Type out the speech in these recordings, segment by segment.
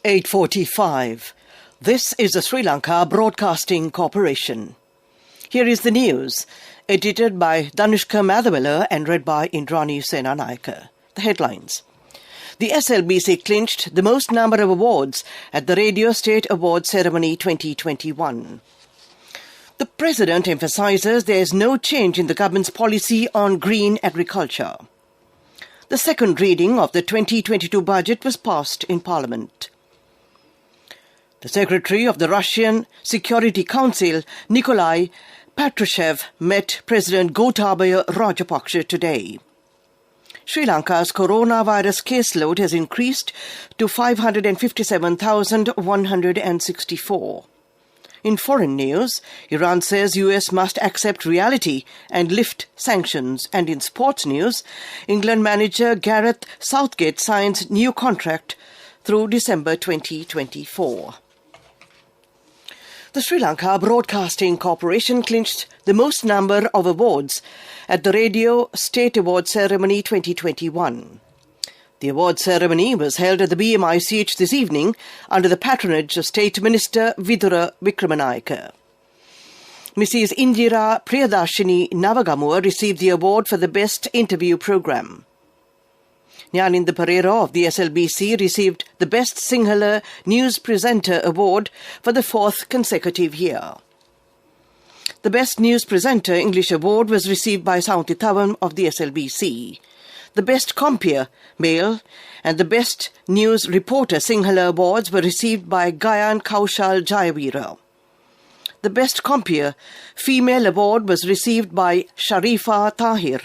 8:45. This is the Sri Lanka Broadcasting Corporation. Here is the news, edited by Danushka Madhavela and read by Indrani Senanayake. The headlines. The SLBC clinched the most number of awards at the Radio State Awards Ceremony 2021. The President emphasises there is no change in the government's policy on green agriculture. The second reading of the 2022 budget was passed in Parliament. The Secretary of the Russian Security Council, Nikolai Patrushev, met President Gotabaya Rajapaksa today. Sri Lanka's coronavirus caseload has increased to 557,164. In foreign news, Iran says US must accept reality and lift sanctions. And in sports news, England manager Gareth Southgate signs new contract through December 2024. The Sri Lanka Broadcasting Corporation clinched the most number of awards at the Radio State Awards Ceremony 2021. The award ceremony was held at the BMICH this evening under the patronage of State Minister Vidura Wickramanayake. Mrs. Indira Priyadarshini Navagamua received the award for the Best Interview Programme. Nyaninda Pereira of the SLBC received the Best Sinhala News Presenter Award for the fourth consecutive year. The Best News Presenter English Award was received by Saunti Thawan of the SLBC. The Best Compeer, Male, and the Best News Reporter Sinhala Awards were received by Gayan Kaushal Jayavira. The Best Compeer, Female Award was received by Sharifa Tahir.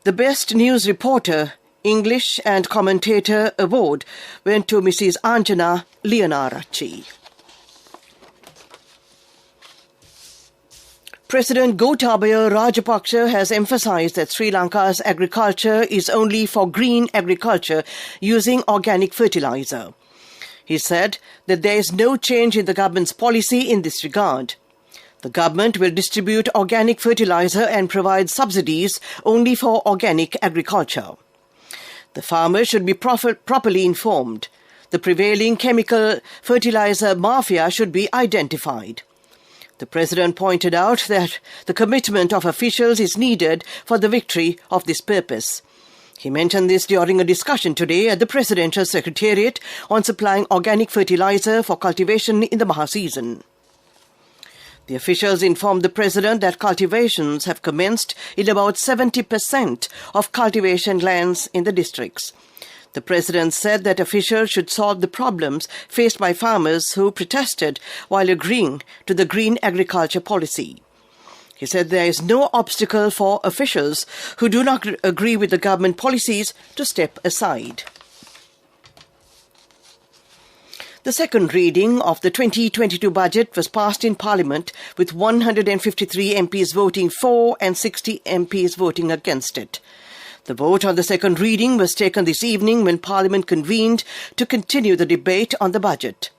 The Best News Reporter, English and Commentator Award went to Mrs. Anjana Leonarachi. President Gotabaya Rajapaksa has emphasised that Sri Lanka's agriculture is only for green agriculture using organic fertiliser. He said that there is no change in the government's policy in this regard. The government will distribute organic fertiliser and provide subsidies only for organic agriculture. The farmers should be properly informed. The prevailing chemical fertiliser mafia should be identified. The President pointed out that the commitment of officials is needed for the victory of this purpose. He mentioned this during a discussion today at the Presidential Secretariat on supplying organic fertiliser for cultivation in the Maha season. The officials informed the President that cultivations have commenced in about 70% of cultivation lands in the districts. The President said that officials should solve the problems faced by farmers who protested while agreeing to the green agriculture policy. He said there is no obstacle for officials who do not agree with the government policies to step aside. The second reading of the 2022 budget was passed in Parliament with 153 MPs voting for and 60 MPs voting against it. The vote on the second reading was taken this evening when Parliament convened to continue the debate on the budget.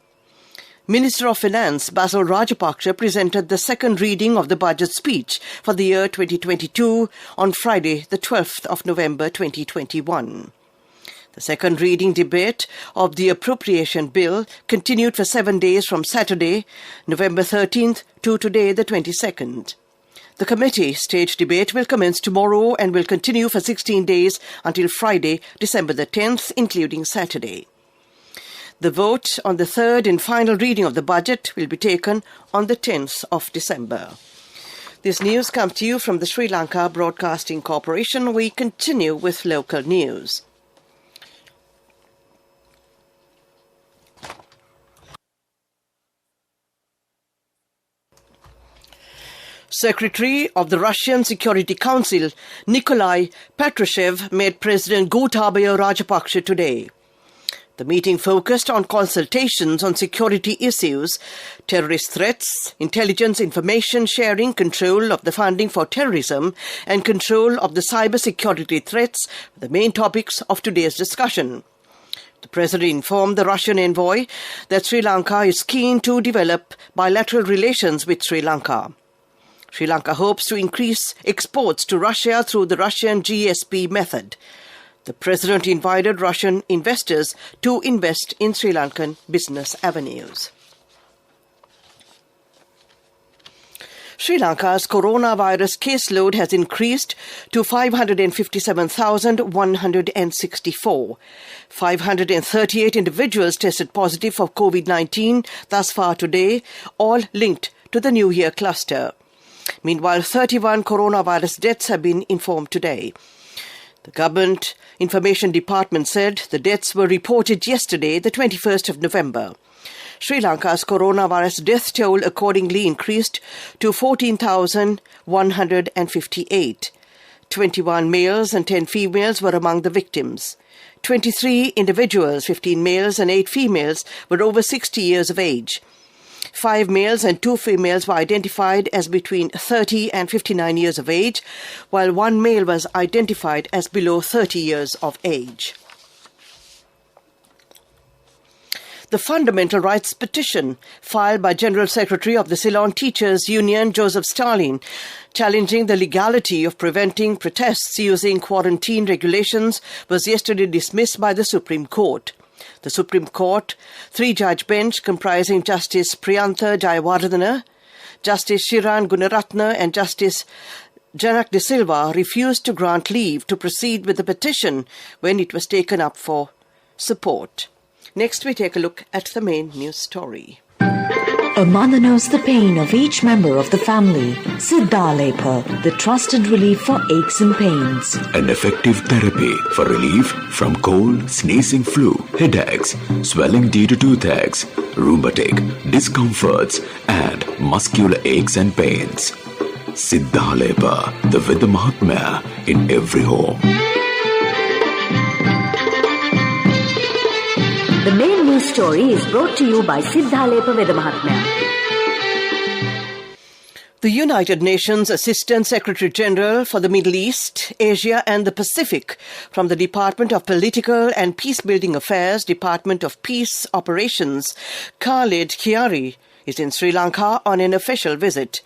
Minister of Finance Basil Rajapaksa presented the second reading of the budget speech for the year 2022 on Friday, the 12th of November 2021. The second reading debate of the appropriation bill continued for 7 days from Saturday, November 13th to today, the 22nd. The committee stage debate will commence tomorrow and will continue for 16 days until Friday, December the 10th, including Saturday. The vote on the third and final reading of the budget will be taken on the 10th of December. This news comes to you from the Sri Lanka Broadcasting Corporation. We continue with local news. Secretary of the Russian Security Council, Nikolai Patrushev, met President Gotabaya Rajapaksa today. The meeting focused on consultations on security issues, terrorist threats, intelligence information sharing, control of the funding for terrorism, and control of the cyber security threats, the main topics of today's discussion. The President informed the Russian envoy that Sri Lanka is keen to develop bilateral relations with Sri Lanka. Sri Lanka hopes to increase exports to Russia through the Russian GSP method. The president invited Russian investors to invest in Sri Lankan business avenues. Sri Lanka's coronavirus caseload has increased to 557,164. 538 individuals tested positive for COVID-19 thus far today, all linked to the New Year cluster. Meanwhile, 31 coronavirus deaths have been informed today. The Government Information Department said the deaths were reported yesterday, the 21st of November. Sri Lanka's coronavirus death toll accordingly increased to 14,158. 21 males and 10 females were among the victims. 23 individuals, 15 males and 8 females, were over 60 years of age. 5 males and 2 females were identified as between 30 and 59 years of age, while 1 male was identified as below 30 years of age. The Fundamental Rights Petition, filed by General Secretary of the Ceylon Teachers Union, Joseph Stalin, challenging the legality of preventing protests using quarantine regulations, was yesterday dismissed by the Supreme Court. The Supreme Court, 3-judge bench comprising Justice Priyantha Jayawardena, Justice Shiran Gunaratne and Justice Janak de Silva refused to grant leave to proceed with the petition when it was taken up for support. Next, we take a look at the main news story. A mother knows the pain of each member of the family. Siddhalepa, the trusted relief for aches and pains. An effective therapy for relief from cold, sneezing, flu, headaches, swelling due to toothaches, rheumatic, discomforts, and muscular aches and pains. Siddhalepa, the Veda Mahatmya in every home. The main news story is brought to you by Siddhalepa Veda Mahatmya. The United Nations Assistant Secretary General for the Middle East, Asia and the Pacific from the Department of Political and Peacebuilding Affairs, Department of Peace Operations, Khaled Chiari, is in Sri Lanka on an official visit.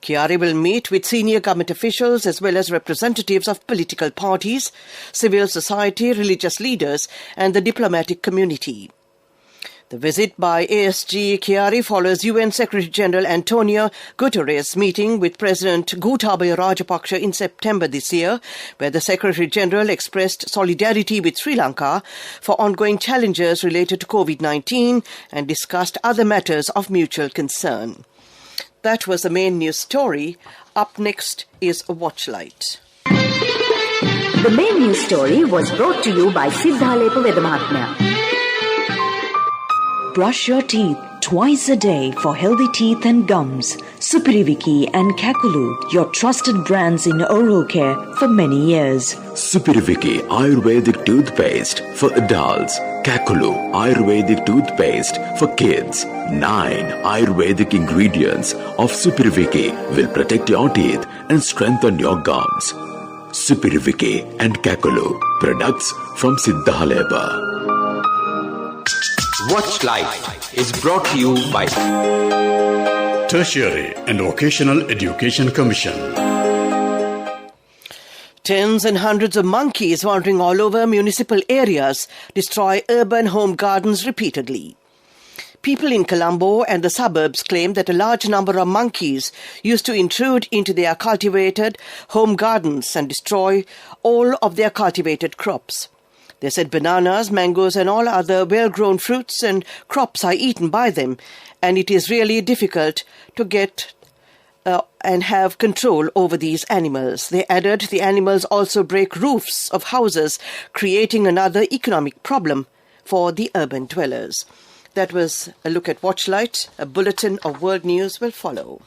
Chiari will meet with senior government officials as well as representatives of political parties, civil society, religious leaders and the diplomatic community. The visit by ASG Chiari follows UN Secretary-General Antonio Guterres' meeting with President Gotabaya Rajapaksa in September this year, where the Secretary-General expressed solidarity with Sri Lanka for ongoing challenges related to COVID-19 and discussed other matters of mutual concern. That was the main news story. Up next is a Watchlight. The main news story was brought to you by Siddhalepa Veda Mahatmya. Brush your teeth twice a day for healthy teeth and gums. Supiriviki and Kakulu, your trusted brands in oral care for many years. Supiriviki Ayurvedic toothpaste for adults. Kakulu Ayurvedic toothpaste for kids. 9 Ayurvedic ingredients of Supiriviki will protect your teeth and strengthen your gums. Supiriviki and Kakulu, products from Siddhalepa. Watchlight is brought to you by Tertiary and Vocational Education Commission. Tens and hundreds of monkeys wandering all over municipal areas destroy urban home gardens repeatedly. People in Colombo and the suburbs claim that a large number of monkeys used to intrude into their cultivated home gardens and destroy all of their cultivated crops. They said bananas, mangoes and all other well-grown fruits and crops are eaten by them, and it is really difficult to get and have control over these animals. They added the animals also break roofs of houses, creating another economic problem for the urban dwellers. That was a look at Watchlight. A bulletin of world news will follow.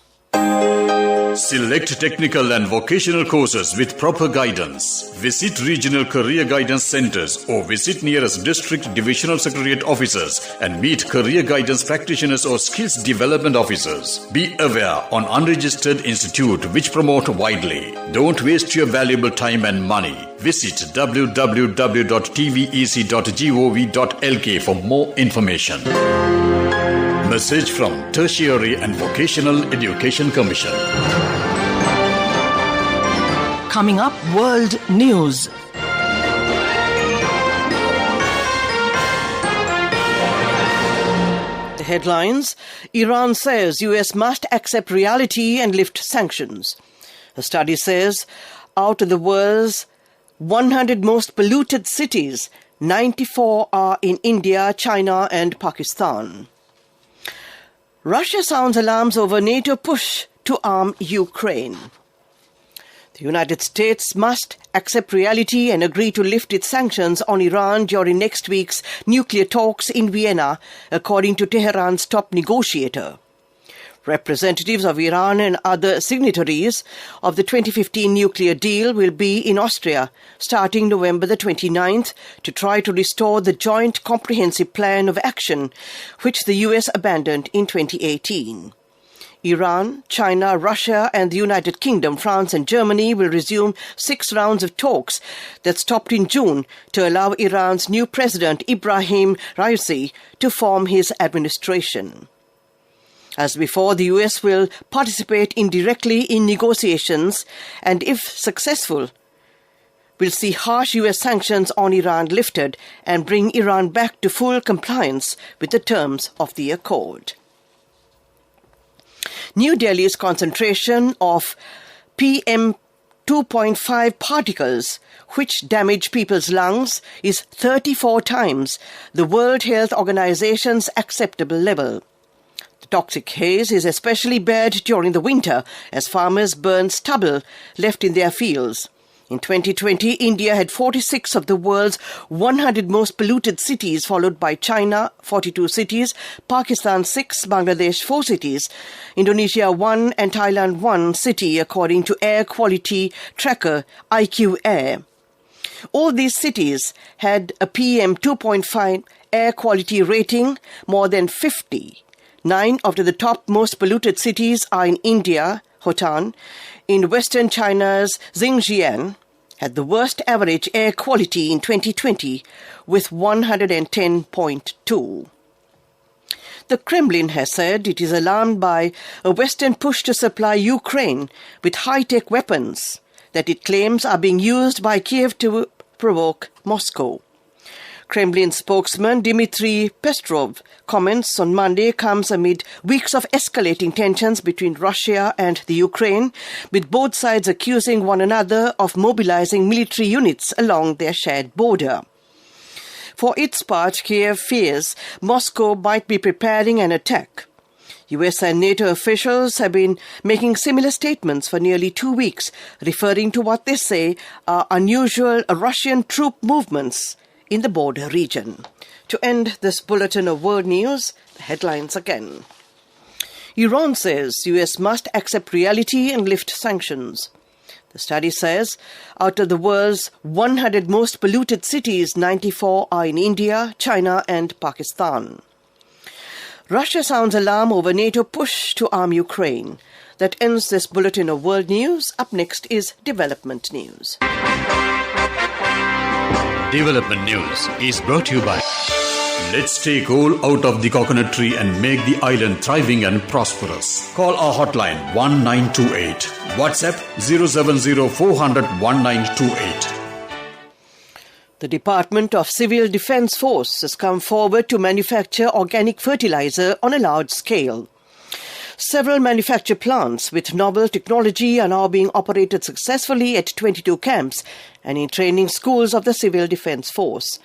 Select technical and vocational courses with proper guidance. Visit regional career guidance centers or visit nearest district divisional secretariat offices and meet career guidance practitioners or skills development officers. Be aware on unregistered institute which promote widely. Don't waste your valuable time and money. Visit www.tvec.gov.lk for more information. Message from Tertiary and Vocational Education Commission. Coming up, World News. Headlines: Iran says US must accept reality and lift sanctions. A study says out of the world's 100 most polluted cities, 94 are in India, China and Pakistan. Russia sounds alarms over NATO push to arm Ukraine. The United States must accept reality and agree to lift its sanctions on Iran during next week's nuclear talks in Vienna, according to Tehran's top negotiator. Representatives of Iran and other signatories of the 2015 nuclear deal will be in Austria starting November the 29th to try to restore the joint comprehensive plan of action which the US abandoned in 2018. Iran, China, Russia and the United Kingdom, France and Germany will resume 6 rounds of talks that stopped in June to allow Iran's new president Ibrahim Raisi to form his administration. As before, the US will participate indirectly in negotiations and, if successful, will see harsh US sanctions on Iran lifted and bring Iran back to full compliance with the terms of the accord. New Delhi's concentration of PM 2.5 particles, which damage people's lungs, is 34 times the World Health Organization's acceptable level. The toxic haze is especially bad during the winter as farmers burn stubble left in their fields. In 2020, India had 46 of the world's 100 most polluted cities, followed by China, 42 cities, Pakistan 6, Bangladesh 4 cities, Indonesia 1 and Thailand 1 city, according to air quality tracker IQ Air. All these cities had a PM 2.5 air quality rating more than 50. 9 of the top most polluted cities are in India, Hotan, in western China's Xinjiang, had the worst average air quality in 2020 with 110.2. The Kremlin has said it is alarmed by a Western push to supply Ukraine with high-tech weapons that it claims are being used by Kiev to provoke Moscow. Kremlin spokesman Dmitry Pestrov comments on Monday comes amid weeks of escalating tensions between Russia and the Ukraine, with both sides accusing one another of mobilizing military units along their shared border. For its part, Kiev fears Moscow might be preparing an attack. US and NATO officials have been making similar statements for nearly 2 weeks, referring to what they say are unusual Russian troop movements in the border region. To end this bulletin of world news, the headlines again. Iran says US must accept reality and lift sanctions. The study says out of the world's 100 most polluted cities, 94 are in India, China and Pakistan. Russia sounds alarm over NATO push to arm Ukraine. That ends this bulletin of world news. Up next is development news. Development News is brought to you by Let's take coal out of the coconut tree and make the island thriving and prosperous. Call our hotline 1928. WhatsApp 070 400 1928. The Department of Civil Defence Force has come forward to manufacture organic fertilizer on a large scale. Several manufacture plants with novel technology are now being operated successfully at 22 camps and in training schools of the Civil Defence Force.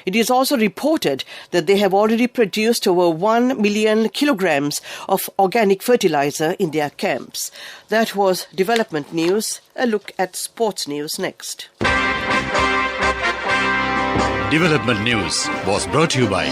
It is also reported that they have already produced over 1 million kilograms of organic fertilizer in their camps. That was development news. A look at sports news next. Development News was brought to you by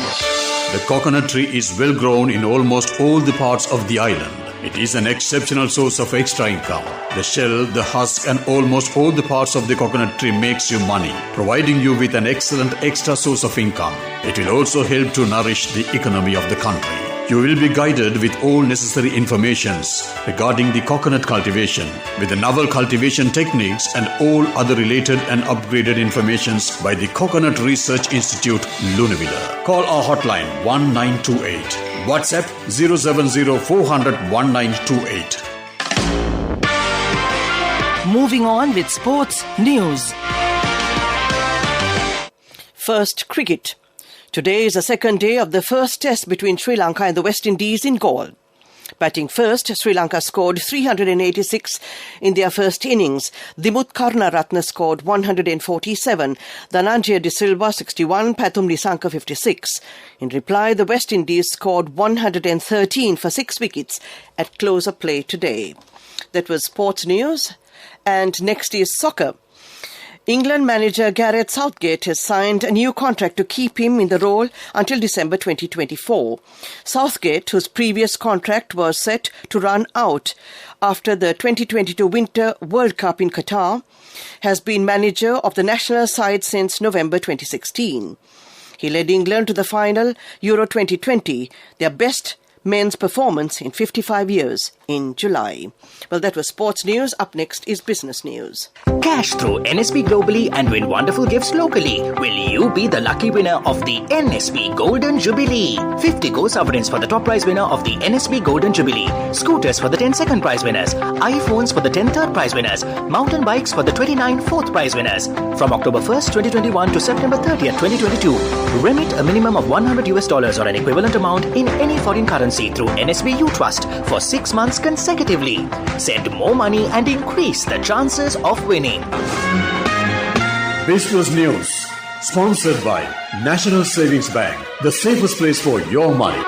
the coconut tree is well grown in almost all the parts of the island. It is an exceptional source of extra income. The shell, the husk and almost all the parts of the coconut tree makes you money, providing you with an excellent extra source of income. It will also help to nourish the economy of the country. You will be guided with all necessary informations regarding the coconut cultivation, with the novel cultivation techniques and all other related and upgraded informations by the Coconut Research Institute, Lunavilla. Call our hotline 1928. WhatsApp 070 400 1928. Moving on with sports news. First, cricket. Today is the second day of the first test between Sri Lanka and the West Indies in Galle. Batting first, Sri Lanka scored 386 in their first innings. Dimuth Karunaratne scored 147, Dhananjaya De Silva 61, Pathum Nissanka 56. In reply, the West Indies scored 113 for 6 wickets at close of play today. That was sports news. And next is soccer. England manager Gareth Southgate has signed a new contract to keep him in the role until December 2024. Southgate, whose previous contract was set to run out after the 2022 Winter World Cup in Qatar, has been manager of the national side since November 2016. He led England to the final Euro 2020, their best men's performance in 55 years, in July. Well, that was sports news. Up next is business news. Cash through NSB globally and win wonderful gifts locally. Will you be the lucky winner of the NSB Golden Jubilee? 50 co-sovereigns for the top prize winner of the NSB Golden Jubilee. Scooters for the 10 second prize winners. iPhones for the 10 third prize winners. Mountain bikes for the 29 fourth prize winners. From October 1st, 2021 to September 30th, 2022. Remit a minimum of $100 or an equivalent amount in any foreign currency through NSB U Trust for 6 months consecutively. Send more money and increase the chances of winning. Business News, sponsored by National Savings Bank, the safest place for your money.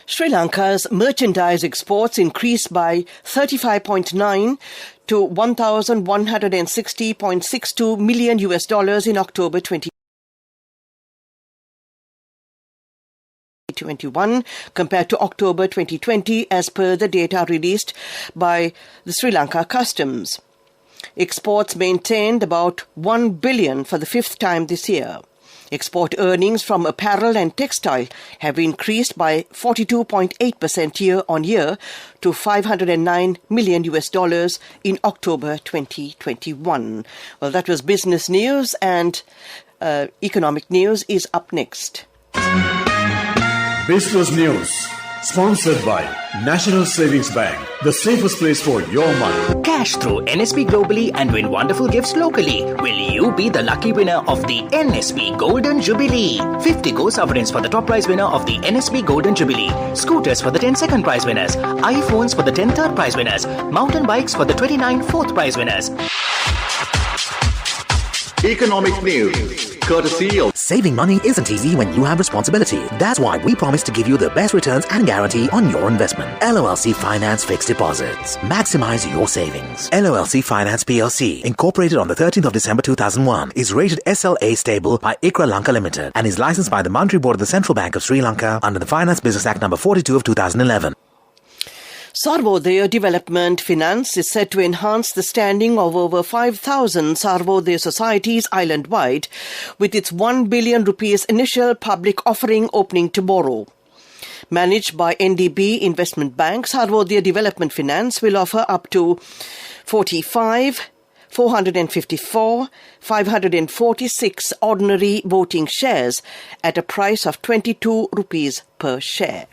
Sri Lanka's merchandise exports increased by 35.9 to $1,160.62 million in October 2021 compared to October 2020 as per the data released by the Sri Lanka Customs. Exports maintained about $1 billion for the fifth time this year. Export earnings from apparel and textile have increased by 42.8% year on year to $509 million in October 2021. Well, that was business news, and economic news is up next. Business News, sponsored by National Savings Bank, the safest place for your money. Cash through NSB globally and win wonderful gifts locally. Will you be the lucky winner of the NSB Golden Jubilee? 50 co-sovereigns for the top prize winner of the NSB Golden Jubilee. Scooters for the 10 second prize winners. iPhones for the 10 third prize winners. Mountain bikes for the 29 fourth prize winners. Economic news, courtesy of... Saving money isn't easy when you have responsibility. That's why we promise to give you the best returns and guarantee on your investment. LOLC Finance Fixed Deposits. Maximize your savings. LOLC Finance PLC, incorporated on the 13th of December 2001, is rated SLA stable by ICRA Lanka Limited and is licensed by the Monetary Board of the Central Bank of Sri Lanka under the Finance Business Act number 42 of 2011. Sarvodaya Development Finance is set to enhance the standing of over 5,000 Sarvodaya societies island-wide with its 1 billion rupees initial public offering opening tomorrow. Managed by NDB Investment Bank, Sarvodaya Development Finance will offer up to 546 ordinary voting shares at a price of 22 rupees per share.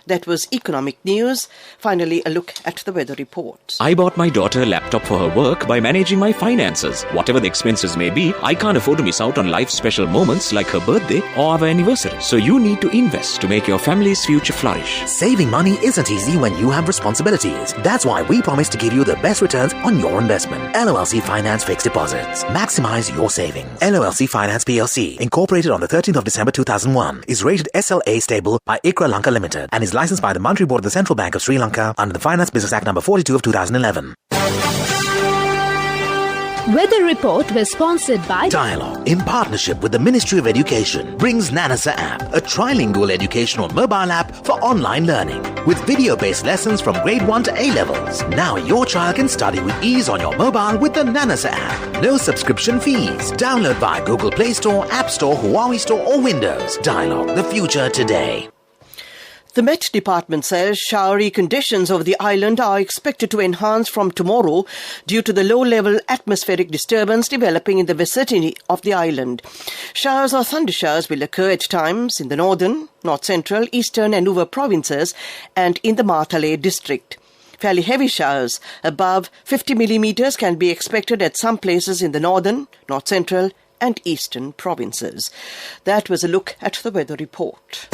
That was economic news. Finally, a look at the weather report. I bought my daughter a laptop for her work by managing my finances. Whatever the expenses may be, I can't afford to miss out on life's special moments like her birthday or our anniversary. So you need to invest to make your family's future flourish. Saving money isn't easy when you have responsibilities. That's why we promise to give you the best returns on your investment. LOLC Finance Fixed Deposits. Maximize your savings. LOLC Finance PLC, incorporated on the 13th of December 2001, is rated SLA stable by ICRA Lanka Limited and is licensed by the Monetary Board of the Central Bank of Sri Lanka under the Finance Business Act number 42 of 2011. Weather report was sponsored by Dialogue, in partnership with the Ministry of Education, brings Nanasa app, a trilingual educational mobile app for online learning with video-based lessons from grade 1 to A-levels. Now your child can study with ease on your mobile with the Nanasa app. No subscription fees. Download via Google Play Store, App Store, Huawei Store or Windows. Dialogue, the future today. The Met Department says showery conditions over the island are expected to enhance from tomorrow due to the low-level atmospheric disturbance developing in the vicinity of the island. Showers or thundershowers will occur at times in the northern, north-central, eastern and Nuva provinces and in the Matale district. Fairly heavy showers above 50 millimeters can be expected at some places in the northern, north-central and eastern provinces. That was a look at the weather report.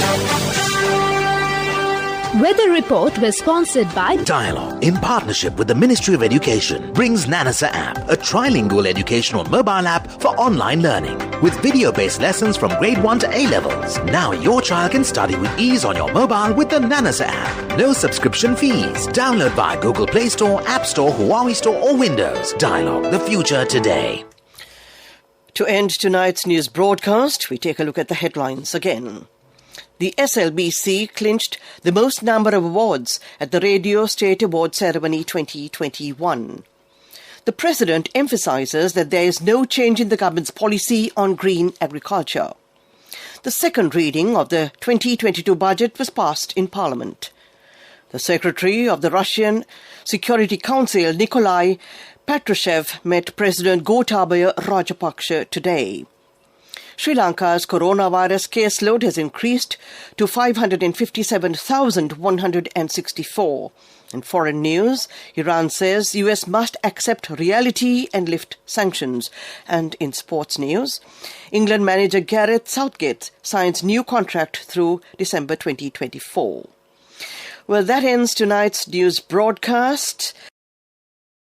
Weather report was sponsored by Dialogue, in partnership with the Ministry of Education, brings Nanasa app, a trilingual educational mobile app for online learning, with video-based lessons from grade 1 to A-levels. Now your child can study with ease on your mobile with the Nanasa app. No subscription fees. Download via Google Play Store, App Store, Huawei Store or Windows. Dialogue, the future today. To end tonight's news broadcast, we take a look at the headlines again. The SLBC clinched the most number of awards at the Radio State Award Ceremony 2021. The President emphasises that there is no change in the government's policy on green agriculture. The second reading of the 2022 budget was passed in Parliament. The Secretary of the Russian Security Council, Nikolai Patrushev, met President Gotabaya Rajapaksa today. Sri Lanka's coronavirus caseload has increased to 557,164. In foreign news, Iran says US must accept reality and lift sanctions. And in sports news, England manager Gareth Southgate signs new contract through December 2024. Well, that ends tonight's news broadcast.